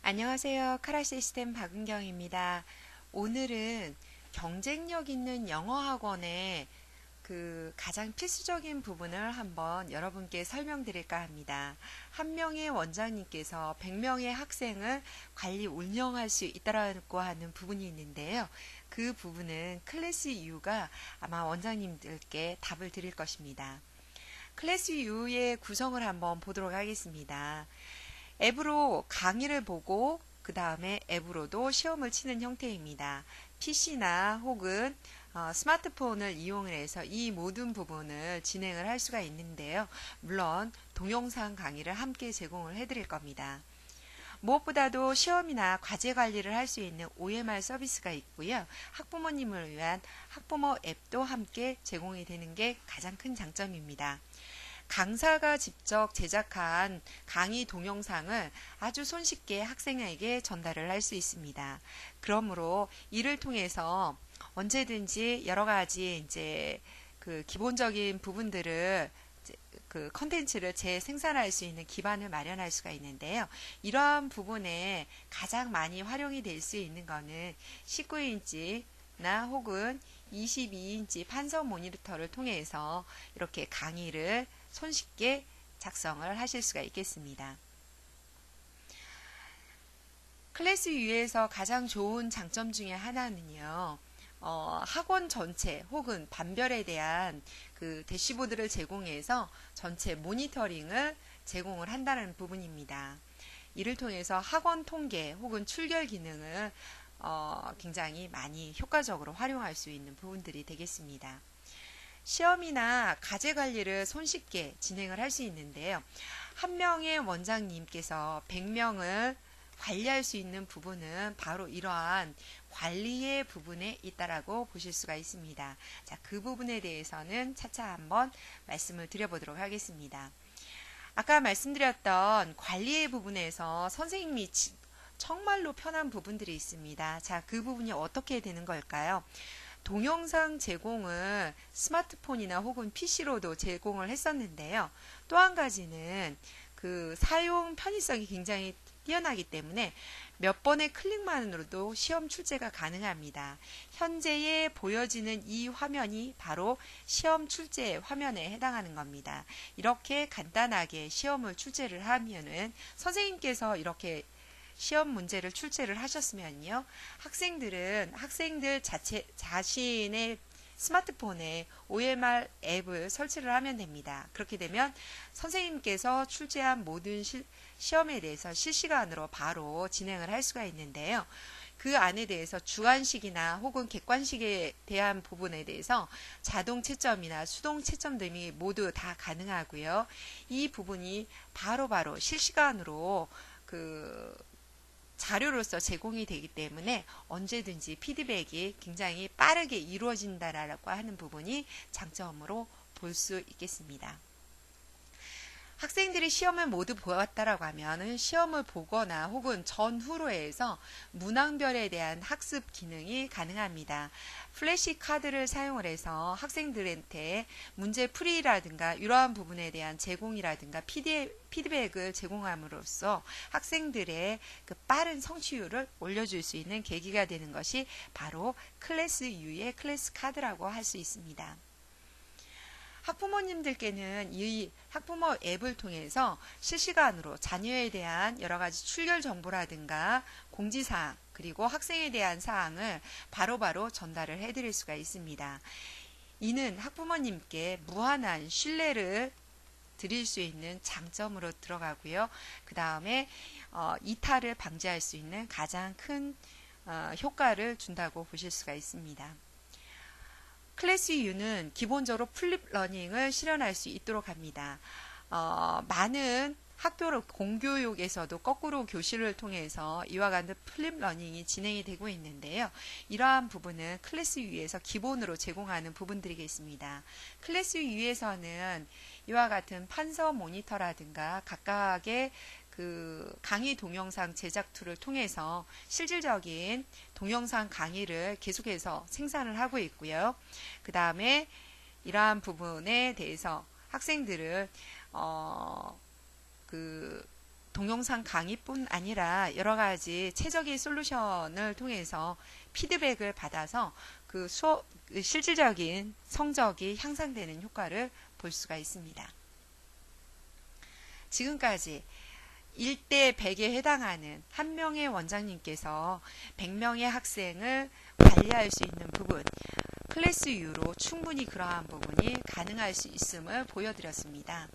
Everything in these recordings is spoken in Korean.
안녕하세요. 카라시스템 박은경입니다. 오늘은 경쟁력 있는 영어 학원의 가장 필수적인 부분을 한번 여러분께 설명드릴까 합니다. 한 명의 원장님께서 100명의 학생을 관리 운영할 수 있다고 하는 부분이 있는데요. 그 부분은 클래스 U가 아마 원장님들께 답을 드릴 것입니다. 클래스 U의 구성을 한번 보도록 하겠습니다. 앱으로 강의를 보고 그 다음에 앱으로도 시험을 치는 형태입니다. PC나 혹은 스마트폰을 이용해서 이 모든 부분을 진행을 할 수가 있는데요. 물론 동영상 강의를 함께 제공을 해드릴 겁니다. 무엇보다도 시험이나 과제 관리를 할 수 있는 OMR 서비스가 있고요. 학부모님을 위한 학부모 앱도 함께 제공이 되는 게 가장 큰 장점입니다. 강사가 직접 제작한 강의 동영상을 아주 손쉽게 학생에게 전달을 할 수 있습니다. 그러므로 이를 통해서 언제든지 여러 가지 기본적인 부분들을 컨텐츠를 재생산할 수 있는 기반을 마련할 수가 있는데요. 이러한 부분에 가장 많이 활용이 될 수 있는 것은 19인치나 혹은 22인치 판서 모니터를 통해서 이렇게 강의를 손쉽게 작성을 하실 수가 있겠습니다. 클래스 U에서 가장 좋은 장점 중에 하나는요. 학원 전체 혹은 반별에 대한 대시보드를 제공해서 전체 모니터링을 제공을 한다는 부분입니다. 이를 통해서 학원 통계 혹은 출결 기능을 굉장히 많이 효과적으로 활용할 수 있는 부분들이 되겠습니다. 시험이나 과제 관리를 손쉽게 진행을 할 수 있는데요. 한 명의 원장님께서 100명을 관리할 수 있는 부분은 바로 이러한 관리의 부분에 있다라고 보실 수가 있습니다. 자, 그 부분에 대해서는 차차 한번 말씀을 드려보도록 하겠습니다. 아까 말씀드렸던 관리의 부분에서 선생님이 정말로 편한 부분들이 있습니다. 자, 그 부분이 어떻게 되는 걸까요? 동영상 제공을 스마트폰이나 혹은 PC로도 제공을 했었는데요. 또 한 가지는 사용 편의성이 굉장히 뛰어나기 때문에 몇 번의 클릭만으로도 시험 출제가 가능합니다. 현재에 보여지는 이 화면이 바로 시험 출제 화면에 해당하는 겁니다. 이렇게 간단하게 시험을 출제를 하면은 선생님께서 이렇게 시험 문제를 출제를 하셨으면요. 학생들 자신의 스마트폰에 OMR 앱을 설치를 하면 됩니다. 그렇게 되면 선생님께서 출제한 모든 시험에 대해서 실시간으로 바로 진행을 할 수가 있는데요. 그 안에 대해서 주관식이나 혹은 객관식에 대한 부분에 대해서 자동 채점이나 수동 채점 등이 모두 다 가능하고요. 이 부분이 바로바로 실시간으로 자료로서 제공이 되기 때문에 언제든지 피드백이 굉장히 빠르게 이루어진다라고 하는 부분이 장점으로 볼 수 있겠습니다. 학생들이 시험을 모두 보았다라고 하면 시험을 보거나 혹은 전후로 해서 문항별에 대한 학습 기능이 가능합니다. 플래시 카드를 사용을 해서 학생들한테 문제 풀이라든가 이러한 부분에 대한 제공이라든가 피드백을 제공함으로써 학생들의 빠른 성취율을 올려줄 수 있는 계기가 되는 것이 바로 클래스 U의 클래스 카드라고 할 수 있습니다. 학부모님들께는 이 학부모 앱을 통해서 실시간으로 자녀에 대한 여러 가지 출결 정보라든가 공지사항 그리고 학생에 대한 사항을 바로바로 전달을 해드릴 수가 있습니다. 이는 학부모님께 무한한 신뢰를 드릴 수 있는 장점으로 들어가고요. 그 다음에 이탈을 방지할 수 있는 가장 큰 효과를 준다고 보실 수가 있습니다. 클래스 U는 기본적으로 플립 러닝을 실현할 수 있도록 합니다. 많은 학교 공교육에서도 거꾸로 교실을 통해서 이와 같은 플립 러닝이 진행이 되고 있는데요. 이러한 부분은 클래스 U에서 기본으로 제공하는 부분들이겠습니다. 클래스 U에서는 이와 같은 판서 모니터라든가 각각의 강의 동영상 제작 툴을 통해서 실질적인 동영상 강의를 계속해서 생산을 하고 있고요. 그 다음에 이러한 부분에 대해서 학생들을 동영상 강의뿐 아니라 여러 가지 최적의 솔루션을 통해서 피드백을 받아서 그 수업 실질적인 성적이 향상되는 효과를 볼 수가 있습니다. 지금까지 1대 100에 해당하는 한 명의 원장님께서 100명의 학생을 관리할 수 있는 부분, 클래스 U로 충분히 그러한 부분이 가능할 수 있음을 보여드렸습니다.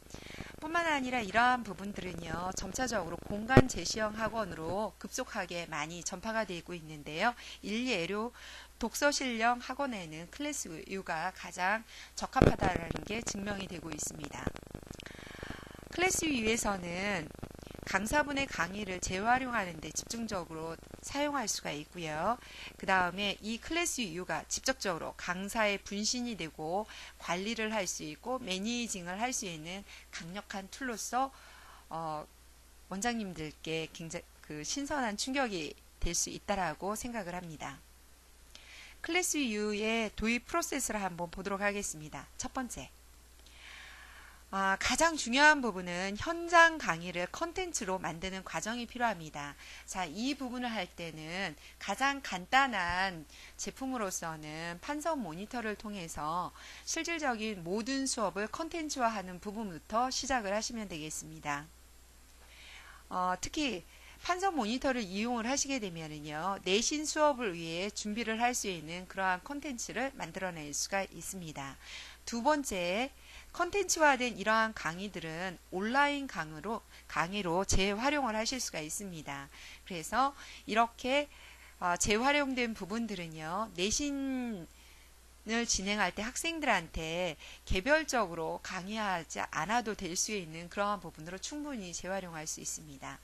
뿐만 아니라 이러한 부분들은요, 점차적으로 공간 제시형 학원으로 급속하게 많이 전파가 되고 있는데요. 일례로 독서 실력 학원에는 클래스 U가 가장 적합하다는 게 증명이 되고 있습니다. 클래스 U에서는 강사분의 강의를 재활용하는 데 집중적으로 사용할 수가 있고요. 그 다음에 이 클래스 U가 직접적으로 강사의 분신이 되고 관리를 할 수 있고 매니징을 할 수 있는 강력한 툴로서 원장님들께 굉장히 신선한 충격이 될 수 있다라고 생각을 합니다. 클래스 U의 도입 프로세스를 한번 보도록 하겠습니다. 첫 번째. 가장 중요한 부분은 현장 강의를 컨텐츠로 만드는 과정이 필요합니다. 자, 이 부분을 할 때는 가장 간단한 제품으로서는 판서 모니터를 통해서 실질적인 모든 수업을 컨텐츠화하는 부분부터 시작을 하시면 되겠습니다. 특히 판서 모니터를 이용을 하시게 되면은요, 내신 수업을 위해 준비를 할 수 있는 그러한 컨텐츠를 만들어낼 수가 있습니다. 두 번째, 컨텐츠화된 이러한 강의들은 온라인 강의로 재활용을 하실 수가 있습니다. 그래서 이렇게 재활용된 부분들은요, 내신을 진행할 때 학생들한테 개별적으로 강의하지 않아도 될 수 있는 그러한 부분으로 충분히 재활용할 수 있습니다.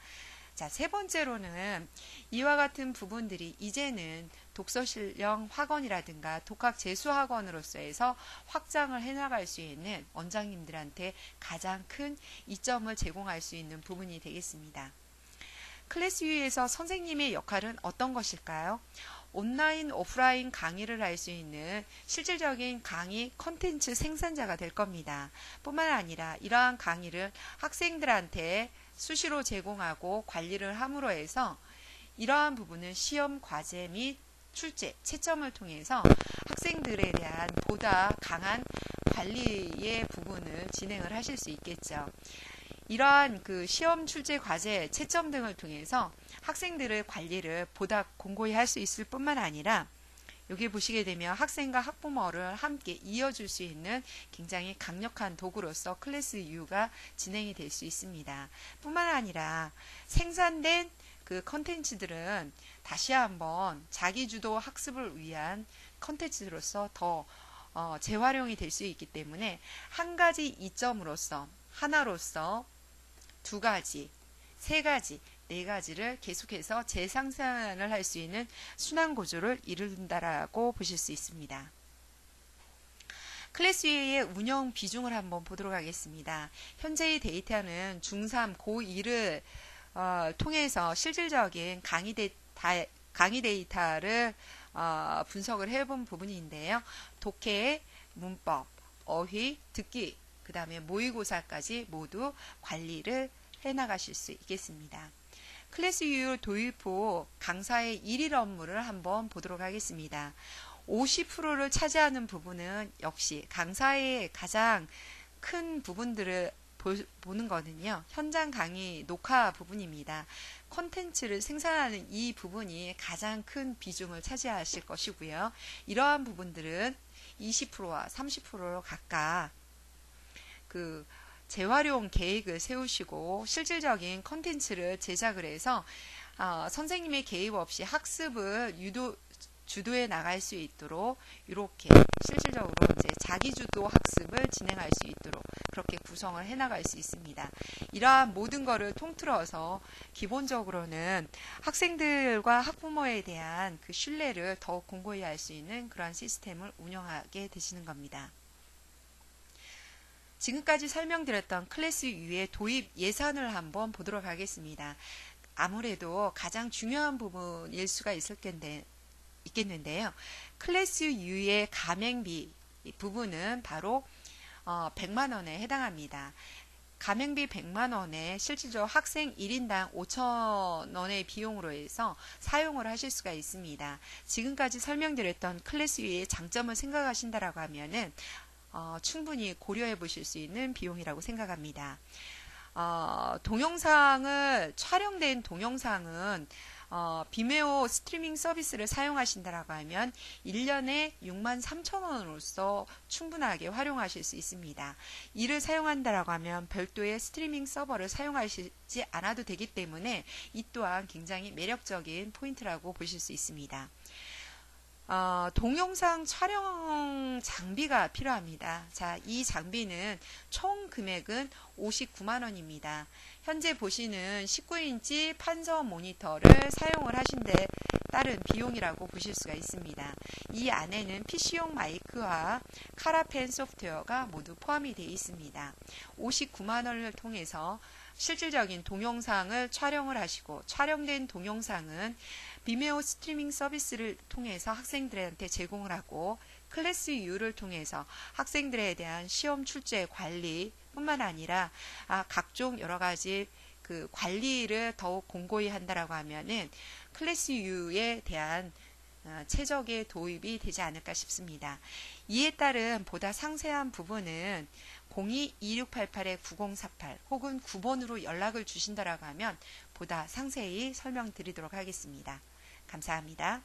자, 세 번째로는 이와 같은 부분들이 이제는 독서실력 학원이라든가 독학 재수 학원으로서 해서 확장을 해나갈 수 있는 원장님들한테 가장 큰 이점을 제공할 수 있는 부분이 되겠습니다. 클래스 U에서 선생님의 역할은 어떤 것일까요? 온라인, 오프라인 강의를 할 수 있는 실질적인 강의 컨텐츠 생산자가 될 겁니다. 뿐만 아니라 이러한 강의를 학생들한테 수시로 제공하고 관리를 함으로 해서 이러한 부분은 시험 과제 및 출제, 채점을 통해서 학생들에 대한 보다 강한 관리의 부분을 진행을 하실 수 있겠죠. 이러한 시험, 출제, 과제, 채점 등을 통해서 학생들의 관리를 보다 공고히 할 수 있을 뿐만 아니라 여기 보시게 되면 학생과 학부모를 함께 이어줄 수 있는 굉장히 강력한 도구로서 클래스 U가 진행이 될 수 있습니다. 뿐만 아니라 생산된 그 컨텐츠들은 다시 한번 자기주도 학습을 위한 컨텐츠로서 더 재활용이 될 수 있기 때문에 한 가지 이점으로서 하나로서 두 가지, 세 가지, 네 가지를 계속해서 재생산을 할 수 있는 순환 구조를 이룬다라고 보실 수 있습니다. 클래스 U의 운영 비중을 한번 보도록 하겠습니다. 현재의 데이터는 중3, 고2를 통해서 실질적인 강의 데이터를 분석을 해본 부분인데요. 독해, 문법, 어휘, 듣기, 그 다음에 모의고사까지 모두 관리를 해나가실 수 있겠습니다. 클래스 U 도입 후 강사의 일일 업무를 한번 보도록 하겠습니다. 50%를 차지하는 부분은 역시 강사의 가장 큰 부분들을 보는 거는요, 현장 강의 녹화 부분입니다. 콘텐츠를 생산하는 이 부분이 가장 큰 비중을 차지하실 것이고요. 이러한 부분들은 20%와 30%로 각각 재활용 계획을 세우시고 실질적인 컨텐츠를 제작을 해서 선생님의 개입 없이 학습을 주도해 나갈 수 있도록 이렇게 실질적으로 이제 자기주도 학습을 진행할 수 있도록 그렇게 구성을 해 나갈 수 있습니다. 이러한 모든 것을 통틀어서 기본적으로는 학생들과 학부모에 대한 그 신뢰를 더욱 공고히 할 수 있는 그러한 시스템을 운영하게 되시는 겁니다. 지금까지 설명드렸던 클래스 U의 도입 예산을 한번 보도록 하겠습니다. 아무래도 가장 중요한 부분일 수가 있겠는데요. 클래스 U의 가맹비 부분은 바로 100만 원에 해당합니다. 가맹비 100만원에 실질적으로 학생 1인당 5,000원의 비용으로 해서 사용을 하실 수가 있습니다. 지금까지 설명드렸던 클래스 U의 장점을 생각하신다라고 하면은 충분히 고려해 보실 수 있는 비용이라고 생각합니다. 촬영된 동영상은 비메오 스트리밍 서비스를 사용하신다라고 하면 1년에 63,000원으로서 충분하게 활용하실 수 있습니다. 이를 사용한다라고 하면 별도의 스트리밍 서버를 사용하시지 않아도 되기 때문에 이 또한 굉장히 매력적인 포인트라고 보실 수 있습니다. 동영상 촬영 장비가 필요합니다. 자, 이 장비는 총 금액은 59만원입니다. 현재 보시는 19인치 판서 모니터를 사용을 하신 데 따른 비용이라고 보실 수가 있습니다. 이 안에는 PC용 마이크와 카라펜 소프트웨어가 모두 포함이 되어 있습니다. 59만원을 통해서 실질적인 동영상을 촬영을 하시고 촬영된 동영상은 비메오 스트리밍 서비스를 통해서 학생들한테 제공을 하고 클래스 U를 통해서 학생들에 대한 시험 출제 관리 뿐만 아니라 각종 여러 가지 그 관리를 더욱 공고히 한다라고 하면은 클래스 U에 대한 최적의 도입이 되지 않을까 싶습니다. 이에 따른 보다 상세한 부분은 02-2688-9048 혹은 9번으로 연락을 주신다라고 하면 보다 상세히 설명드리도록 하겠습니다. 감사합니다.